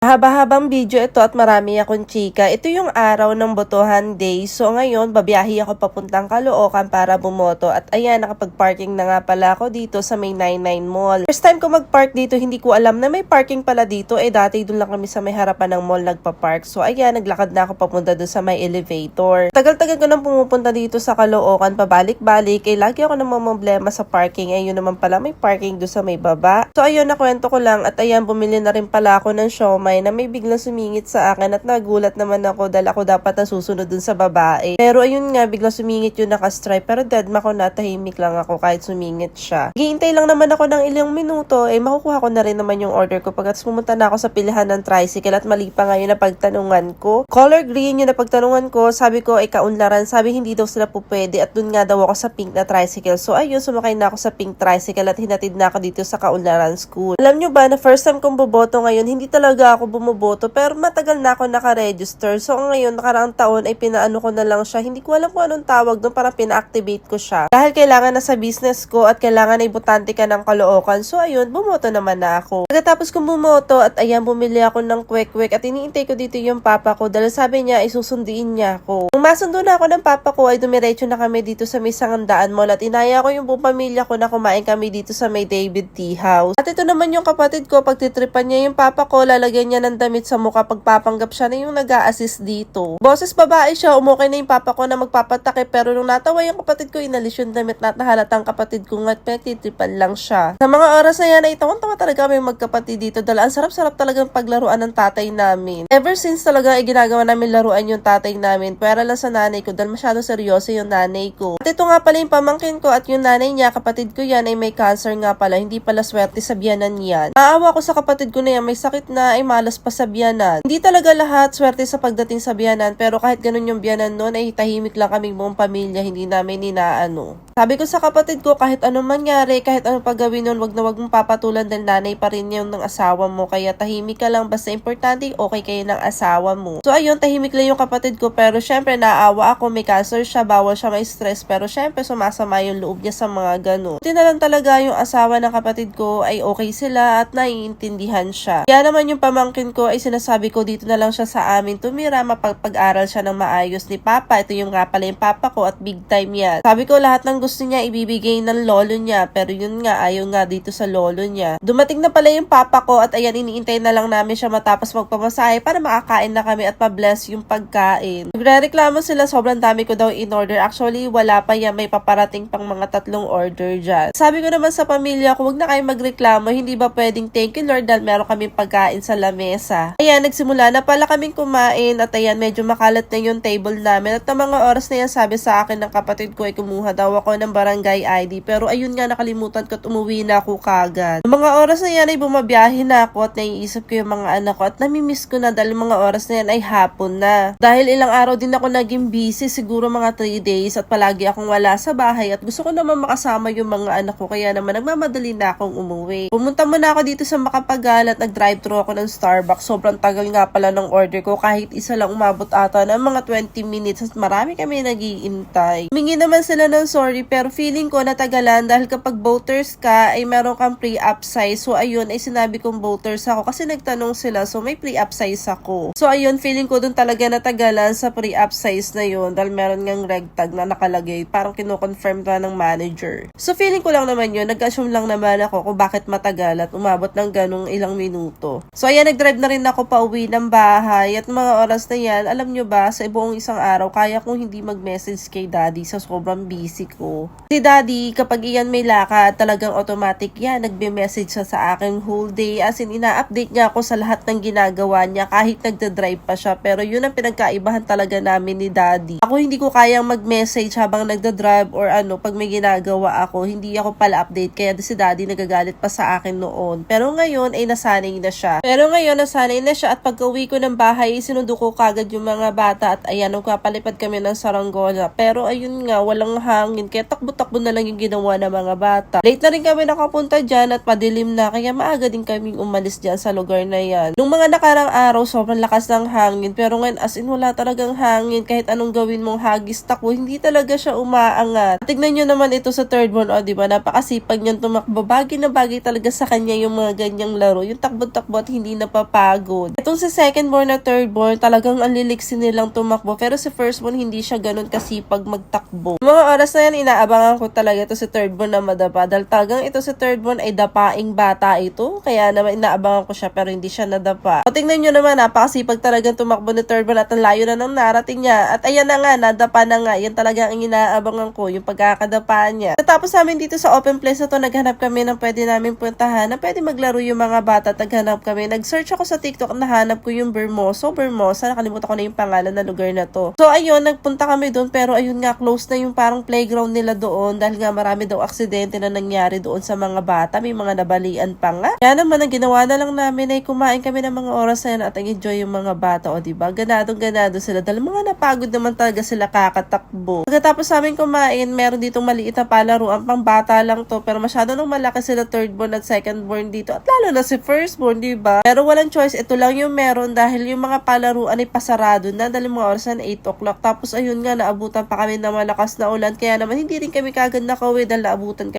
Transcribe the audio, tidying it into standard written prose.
Mahaba-habang video ito at marami akong chika. Ito yung araw ng botohan day. So ngayon, babiyahe ako papuntang Caloocan para bumoto. At ayan, nakapag-parking na nga pala ako dito sa may 99 Mall. First time ko mag-park dito, hindi ko alam na may parking pala dito. Dati doon lang kami sa may harapan ng mall nagpa-park. So ayan, naglakad na ako papunta doon sa may elevator. Tagal-tagal ko nang pumupunta dito sa Caloocan, pabalik-balik. Lagi ako namamblema sa parking. Yun naman pala, may parking doon sa may baba. So ayun, nakwento ko lang. At ayan, bumili na rin pala ako ng siomai na may biglang sumingit sa akin at nagulat naman ako dahil ako dapat na susunod dun sa babae. Pero ayun nga, biglang sumingit yung nakastripe pero deadma ko na, tahimik lang ako kahit sumingit siya. Hihintay lang naman ako ng ilang minuto, makukuha ko na rin naman yung order ko pagkat pumunta na ako sa pilihan ng tricycle at mali pa nga yun na pagtanungan ko. Color green yun na pagtanungan ko, sabi ko ay kaunlaran, sabi hindi daw sila po pwede at dun nga daw ako sa pink na tricycle. So ayun, sumakay na ako sa pink tricycle at hinatid na ako dito sa Kaunlaran School. Alam nyo ba na first time kong boboto ngayon, hindi talaga ako bumuboto pero matagal na ako naka-register. So ngayon, nakaraang taon ay pinaano ko na lang siya. Hindi ko alam kung anong tawag doon, para pina-activate ko siya. Dahil kailangan na sa business ko at kailangan ay botante ka ng Caloocan. So ayun, bumoto naman na ako. Pagkatapos kong bumoto at ayan, bumili ako ng kwek-kwek at iniintay ko dito yung papa ko dahil sabi niya ay susunduin niya ako. Nung masundo na ako ng papa ko ay dumiretso na kami dito sa may Sangandaan Mall at inaya ko yung buong pamilya ko na kumain kami dito sa may David Tea House. At ito naman yung kapatid ko, pagtitripan niya yung papa ko, lalagyan niya ng damit sa mukha, pagpapanggap siya na yung nag-a-assist dito. Boses babae siya, umukay na yung papa ko na magpapatake pero nung natawa yung kapatid ko, inalis yung damit na nahalatang kapatid ko nga't pinagtitripan lang siya. Sa mga oras na yan ay tawang-tawa talaga kami magkapatid dito dahil ang sarap-sarap talagang paglaruan ng tatay namin. Ever since talaga ay ginagawa namin laruan yung tatay namin, pero lang sa nanay ko dahil masyado seryoso yung nanay ko. At ito nga pala yung pamangkin ko at yung nanay niya, kapatid ko yan ay may cancer nga pala, hindi pala swerte sa biyanan yan. Maawa ko sa kapatid ko na yan, may sakit na ay malas pa sa biyanan. Hindi talaga lahat swerte sa pagdating sa biyanan, pero kahit ganun yung biyanan noon ay tahimik lang kaming buong pamilya, hindi namin inaano. Sabi ko sa kapatid ko, kahit anong mangyari, kahit anong paggawin nun, wag na wag mong papatulan dahil nanay pa rin yung ng asawa mo, kaya tahimik ka lang, basta importante okay kayo ng asawa mo. So ayun, tahimik lang yung kapatid ko, pero syempre naawa ako, may cancer siya, bawal siya may stress, pero syempre sumasama yung loob niya sa mga ganun. Buti na lang talaga yung asawa ng kapatid ko ay okay sila at naiintindihan siya. Kaya naman yung pamangkin ko ay sinasabi ko dito na lang siya sa amin tumira, mapag-aral siya ng maayos ni Papa. Ito yung nga pala yung Papa ko at big time yan. Sabi ko lahat ng gusto niya ibibigay ng lolo niya, pero yun nga, ayaw nga dito sa lolo niya. Dumating na pala yung Papa ko at ayan, iniintay na lang namin siya matapos magpamasahe para makakain na kami at pa-bless yung pagkain. Nagre-reklamo sila, sobrang dami ko daw in-order. Actually, wala pa yan, may paparating pang mga 3 order dyan. Sabi ko naman sa pamilya ko, wag na kayo magreklamo, hindi ba pwedeng thank you Lord dahil meron kaming pagkain sa lamesa. Ayan, nagsimula na pala kaming kumain at ayan, medyo makalat na yung table namin at ng mga oras na yan, sabi sa akin ng kapatid ko ay kumuha daw ako ng barangay ID, pero ayun nga, nakalimutan ko at umuwi na ako kagad. Ng mga oras na yan ay bumabiyahe na ako at naiisip ko yung mga anak ko at namimiss ko na dahil mga oras na yan ay hapon na. Dahil ilang araw din ako naging busy, siguro mga 3 days at palagi akong wala sa bahay at gusto ko naman makasama yung mga anak ko, kaya naman nagmamadali na akong umuwi. Pumunta muna ako dito sa Makapagal at nag-drive-thru ako ng Starbucks. Sobrang tagal nga pala ng order ko, kahit isa lang umabot ata ng mga 20 minutes at marami kami nag-iintay. Humingi naman sila ng sorry pero feeling ko natagalan dahil kapag voters ka ay meron kang pre-up size. So ayun, ay sinabi kong voters ako kasi nagtanong sila, so may pre-up size ako. So ayun, feeling ko dun talaga natagalan sa pre-up size na yun dahil meron ngang reg tag na nakalagay, parang kino-confirm na ng manager. So feeling ko lang naman yun, nag-assume lang naman ako kung bakit matagal at umabot ng ganong ilang minuto. So ayan, nag-drive na rin ako pa uwi ng bahay at mga oras na yan, alam nyo ba, sa buong isang araw, kaya kong hindi mag-message kay daddy sa sobrang busy ko. Si daddy, kapag iyan may lakad, talagang automatic yan, nagbe-message siya sa akin whole day, as in ina-update niya ako sa lahat ng ginagawa niya kahit nagda-drive pa siya, pero yun ang pinagkaibahan talaga namin ni daddy. Ako hindi ko kayang mag-message habang nagda-drive or pag may ginagawa ako, hindi ako pala update, kaya si daddy nagagalit pa sa akin noon. Pero ngayon ay nasanay na siya. At pagka-uwi ko ng bahay, sinundo ko kagad yung mga bata at ayan, nagpapalipad kami ng saranggola. Pero ayun nga, walang hangin, kaya takbo-takbo na lang yung ginawa ng mga bata. Late na rin kami nakapunta dyan at padilim na, kaya maaga din kaming umalis dyan sa lugar na yan. Nung mga nakarang araw, sobrang lakas ng hangin, pero ngayon as in wala talagang hangin, kahit anong gawin mong hagis takbo, hindi talaga siya umaangat. Tignan nyo naman ito sa third one, diba, napakasipag niyan tumakbo, bagay na bagay talaga sa kanya yung mga ganyang laro, yung takbo-takbo at hindi na napapagod. Itong si second born at third born, talagang ang liliksi nilang tumakbo. Pero si first born, hindi siya ganun kasipag magtakbo. Mga oras na yan, inaabangan ko talaga ito si third born na madapa. Dahil talagang ito si third born ay dapaing bata ito. Kaya naman inaabangan ko siya pero hindi siya nadapa. O tingnan nyo naman, napakasipag talagang tumakbo ni third born at ang layo na ng narating niya. At ayan na nga, nadapa na nga. Yan talaga ang inaabangan ko, yung pagkakadapaan niya. Tapos namin dito sa open place na to, naghanap kami ng pwede namin puntahan na pwede maglaro yung mga bata at naghanap kami. Nag-search ako sa TikTok at nahanap ko yung Bermosa, nakalimutan ko na yung pangalan na lugar na to. So ayun, nagpunta kami doon pero ayun nga, close na yung parang playground nila doon dahil nga marami daw aksidente na nangyari doon sa mga bata. May mga nabalian pa nga. Kaya naman, ang ginawa na lang namin ay kumain kami ng mga oras na yan at enjoy yung mga bata. O diba? Ganado sila dahil mga napagod naman talaga sila kakatakbo. Pagkatapos namin kumain, meron ditong maliit na palaruan, pang bata lang to pero masyado nang malaki sila third born at second born dito at lalo na si first born, diba? Pero walang choice, ito lang yung meron dahil yung mga palaruan ay pasarado na dahil mga oras na 8 o'clock. Tapos ayun nga, naabutan pa kami ng malakas na ulan kaya naman hindi rin kami kagad nakauwi dahil naabutan